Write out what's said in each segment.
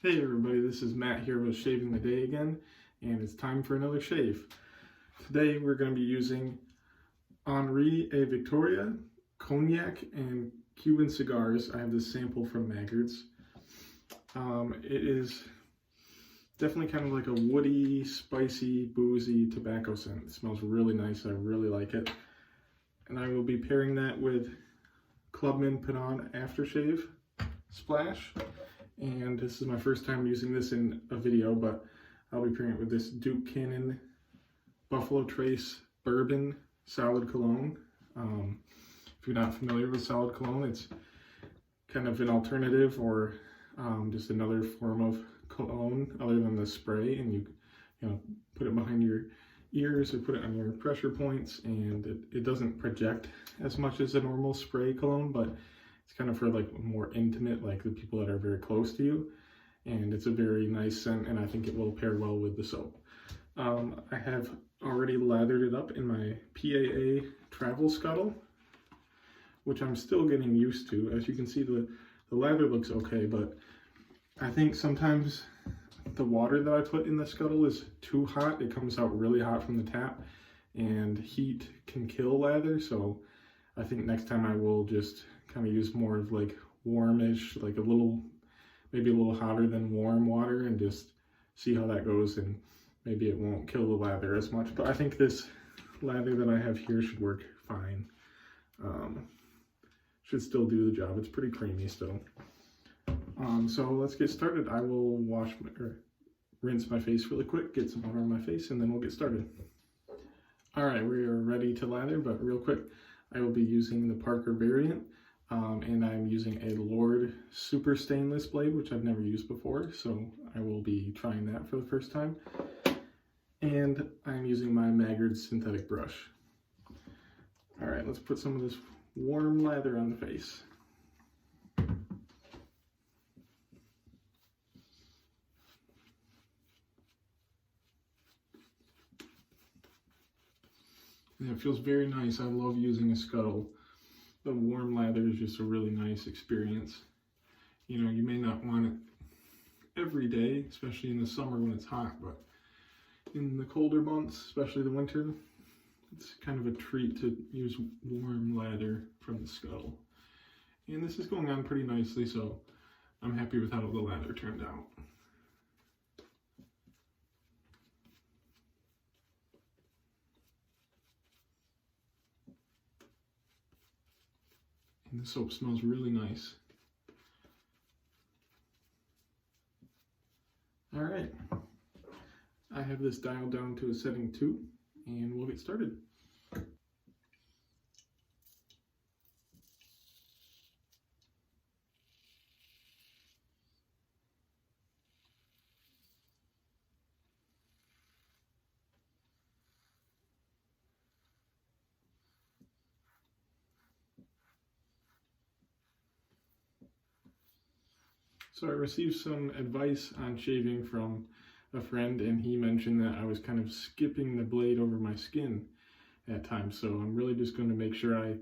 Hey everybody, this is Matt here with Shaving the Day again, and it's time for another shave. Today we're going to be using Henri et Victoria, Cognac and Cuban Cigars. I have this sample from Maggard's. It is definitely kind of like a woody, spicy, boozy tobacco scent. It smells really nice. I really like it. And I will be pairing that with Clubman Pinaud aftershave splash. And this is my first time using this in a video, but I'll be pairing it with this Duke Cannon Buffalo Trace Bourbon Solid Cologne. If you're not familiar with solid cologne, it's kind of an alternative or just another form of cologne other than the spray, and you know, put it behind your ears or put it on your pressure points, and it doesn't project as much as a normal spray cologne, but it's kind of for like more intimate, like the people that are very close to you. And it's a very nice scent, and I think it will pair well with the soap. I have already lathered it up in my PAA travel scuttle, which I'm still getting used to. As you can see, the lather looks okay, but I think sometimes the water that I put in the scuttle is too hot. It comes out really hot from the tap, and heat can kill lather. So I think next time I will just kind of use more of like warmish, like maybe a little hotter than warm water, and just see how that goes, and maybe it won't kill the lather as much. But I think this lather that I have here should work fine. Should still do the job. It's pretty creamy still. So let's get started. I will rinse my face really quick, get some water on my face, and then we'll get started. All right, we are ready to lather, but real quick, I will be using the Parker variant, and I'm using a Lord Super Stainless blade, which I've never used before, so I will be trying that for the first time. And I'm using my Maggard's synthetic brush. All right, let's put some of this warm lather on the face. And it feels very nice. I love using a scuttle. The warm lather is just a really nice experience. You know, you may not want it every day, especially in the summer when it's hot, but in the colder months, especially the winter, it's kind of a treat to use warm lather from the scuttle. And this is going on pretty nicely, so I'm happy with how the lather turned out. And the soap smells really nice. All right, I have this dialed down to a setting 2, and we'll get started. So I received some advice on shaving from a friend, and he mentioned that I was kind of skipping the blade over my skin at times. So I'm really just going to make sure I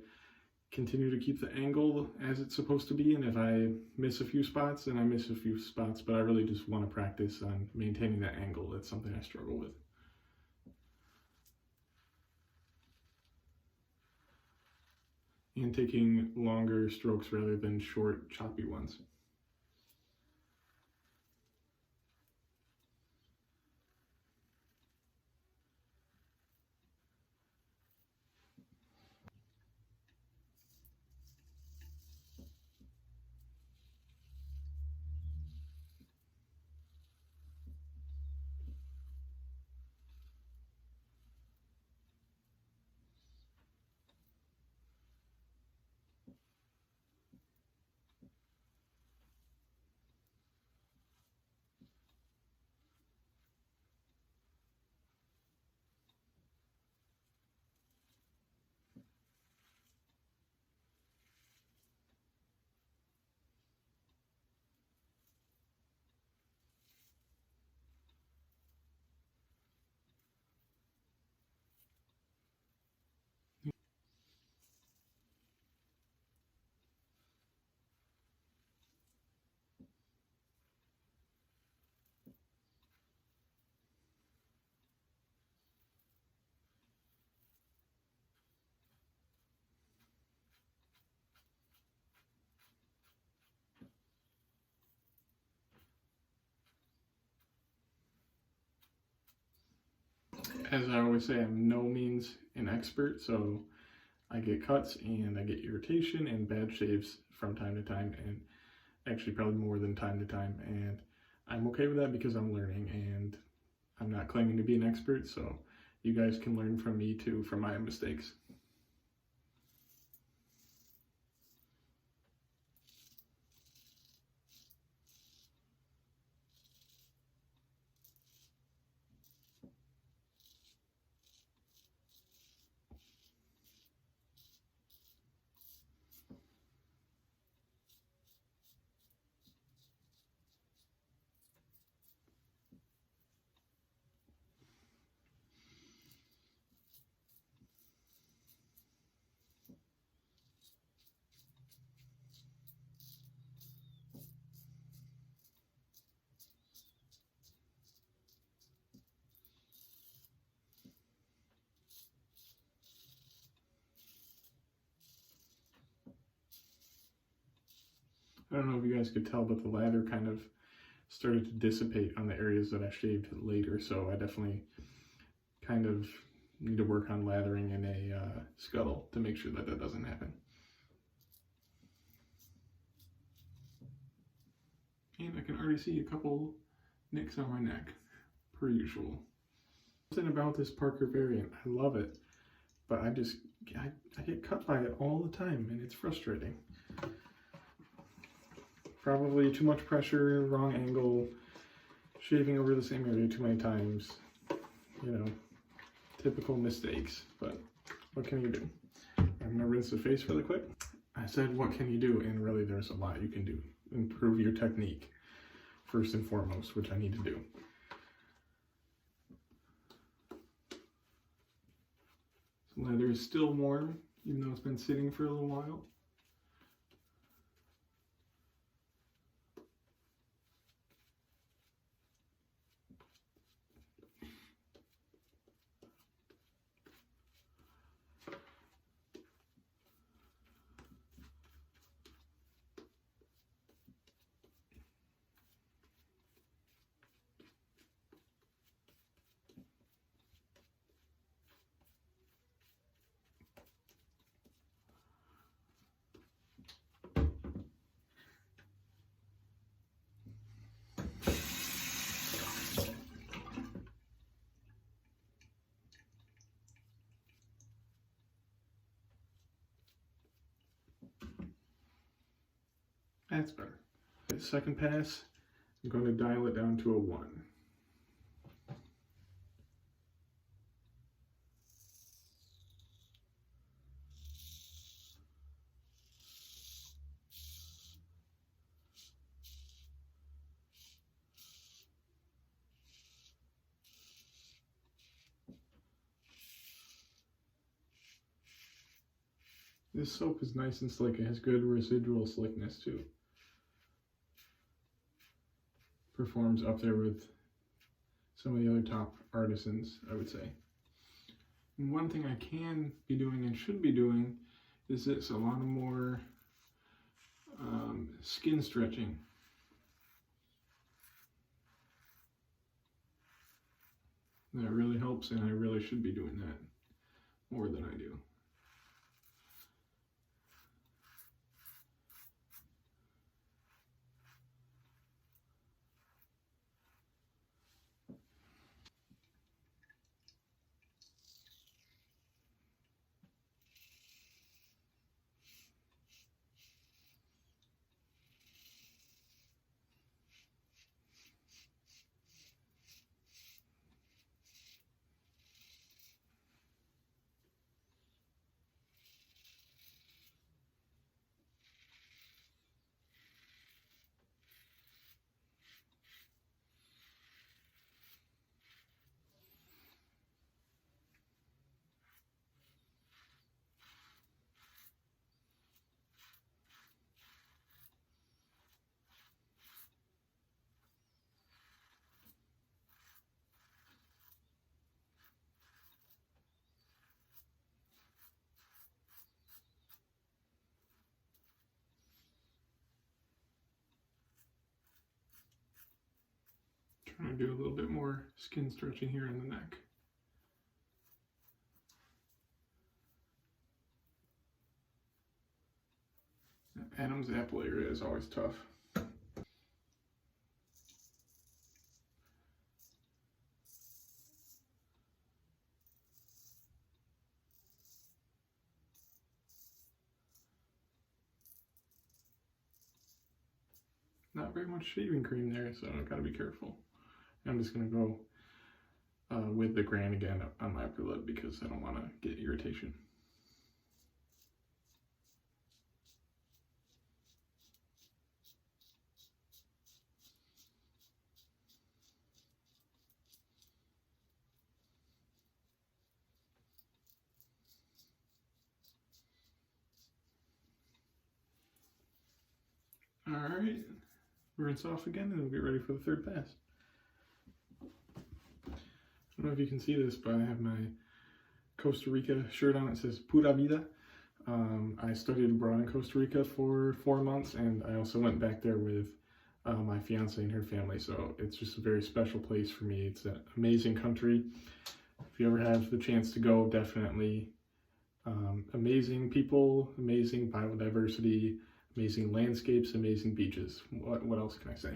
continue to keep the angle as it's supposed to be. And if I miss a few spots, then I miss a few spots, but I really just want to practice on maintaining that angle. That's something I struggle with. And taking longer strokes rather than short, choppy ones. As I always say, I'm no means an expert, so I get cuts and I get irritation and bad shaves from time to time, and actually probably more than time to time, and I'm okay with that because I'm learning and I'm not claiming to be an expert, so you guys can learn from me too, from my mistakes. I don't know if you guys could tell, but the lather kind of started to dissipate on the areas that I shaved later, so I definitely kind of need to work on lathering in a scuttle to make sure that that doesn't happen. And I can already see a couple nicks on my neck, per usual. Something about this Parker variant, I love it, but I get cut by it all the time, and it's frustrating. Probably too much pressure, wrong angle, shaving over the same area too many times, you know, typical mistakes, but what can you do? I'm gonna rinse the face really quick. I said, what can you do? And really there's a lot you can do. Improve your technique, first and foremost, which I need to do. The leather is still warm, even though it's been sitting for a little while. That's better. Second pass, I'm going to dial it down to a 1. This soap is nice and slick. It has good residual slickness too. Performs up there with some of the other top artisans, I would say. And one thing I can be doing and should be doing is this, a lot more skin stretching. That really helps, and I really should be doing that more than I do. Trying to do a little bit more skin stretching here on the neck. Adam's apple area is always tough. Not very much shaving cream there, so I've got to be careful. I'm just going to go with the grain again on my upper lip because I don't want to get irritation. Alright, rinse off again and we'll get ready for the third pass. I don't know if you can see this, but I have my Costa Rica shirt on. It says Pura Vida. I studied abroad in Costa Rica for 4 months, and I also went back there with my fiance and her family, so it's just a very special place for me. It's an amazing country. If you ever have the chance to go, definitely. Amazing people, amazing biodiversity, amazing landscapes, amazing beaches. What else can I say?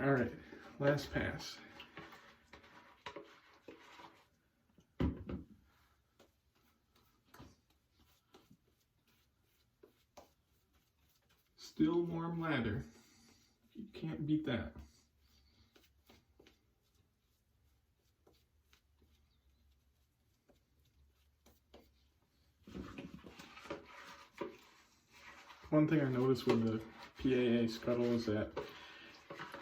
All right, last pass. Still warm lather. You can't beat that. One thing I noticed with the PAA Scuttle is that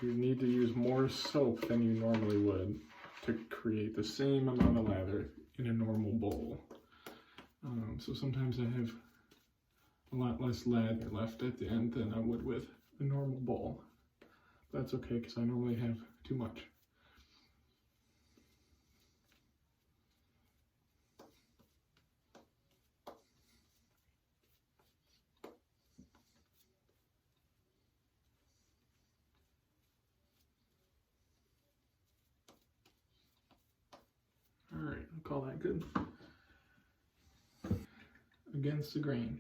you need to use more soap than you normally would to create the same amount of lather in a normal bowl. So sometimes I have a lot less lather left at the end than I would with a normal bowl. That's okay because I normally have too much. Alright, I'll call that good. Against the grain.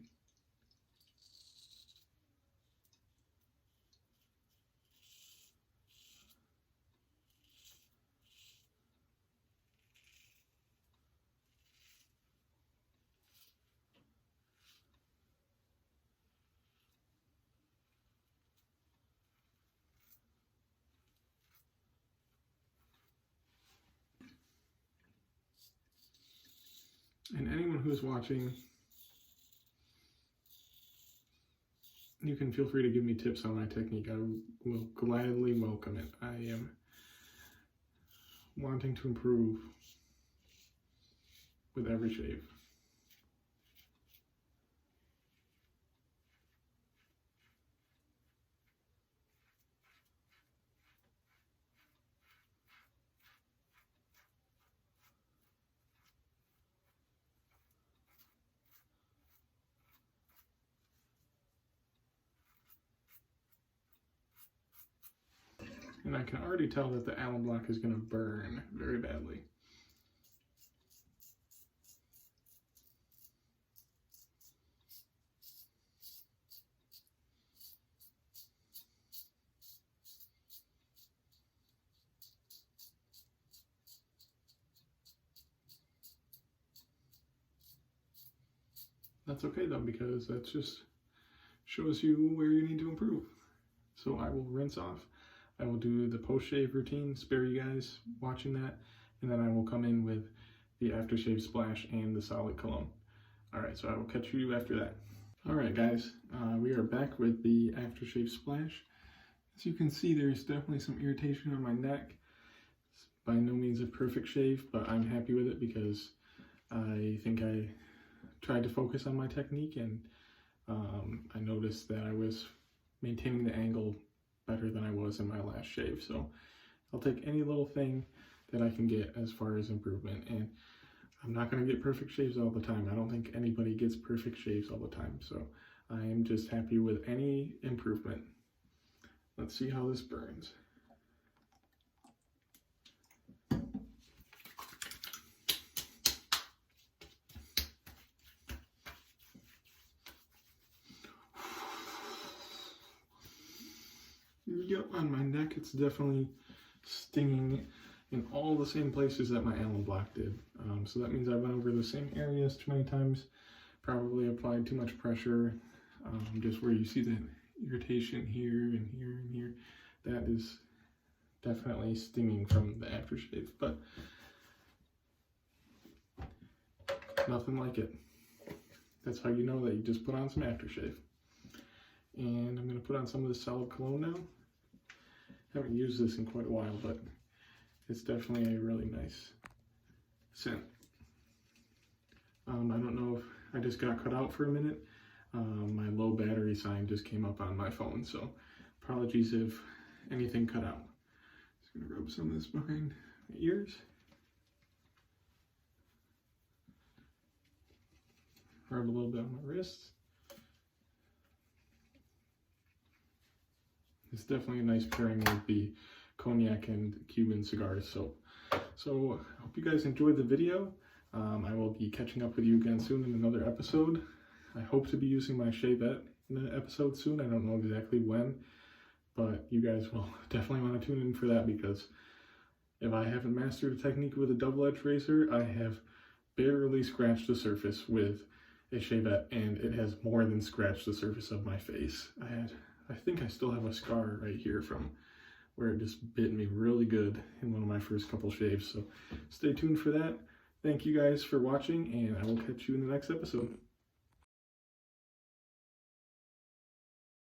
And anyone who's watching, you can feel free to give me tips on my technique. I will gladly welcome it. I am wanting to improve with every shave. And I can already tell that the alum block is going to burn very badly. That's okay though, because that just shows you where you need to improve. So I will rinse off. I will do the post-shave routine, spare you guys watching that, and then I will come in with the aftershave splash and the solid cologne. Alright, so I will catch you after that. Alright guys, we are back with the aftershave splash. As you can see, there's definitely some irritation on my neck. It's by no means a perfect shave, but I'm happy with it because I think I tried to focus on my technique, and I noticed that I was maintaining the angle better than I was in my last shave. So I'll take any little thing that I can get as far as improvement, and I'm not going to get perfect shaves all the time. I don't think anybody gets perfect shaves all the time, so I am just happy with any improvement. Let's see how this burns. Yep, on my neck it's definitely stinging in all the same places that my Allen Block did. So that means I went over the same areas too many times, probably applied too much pressure, just where you see that irritation here and here and here. That is definitely stinging from the aftershave, but nothing like it. That's how you know that you just put on some aftershave. And I'm going to put on some of the solid cologne now. Haven't used this in quite a while, but it's definitely a really nice scent. I don't know if I just got cut out for a minute. My low battery sign just came up on my phone, so apologies if anything cut out. Just going to rub some of this behind my ears. Rub a little bit on my wrists. It's definitely a nice pairing with the Cognac and Cuban Cigars soap. So I hope you guys enjoyed the video. I will be catching up with you again soon in another episode. I hope to be using my shavette in an episode soon. I don't know exactly when, but you guys will definitely want to tune in for that, because if I haven't mastered a technique with a double-edged razor, I have barely scratched the surface with a shavette, and it has more than scratched the surface of my face. I think I still have a scar right here from where it just bit me really good in one of my first couple shaves. So stay tuned for that. Thank you guys for watching, and I will catch you in the next episode.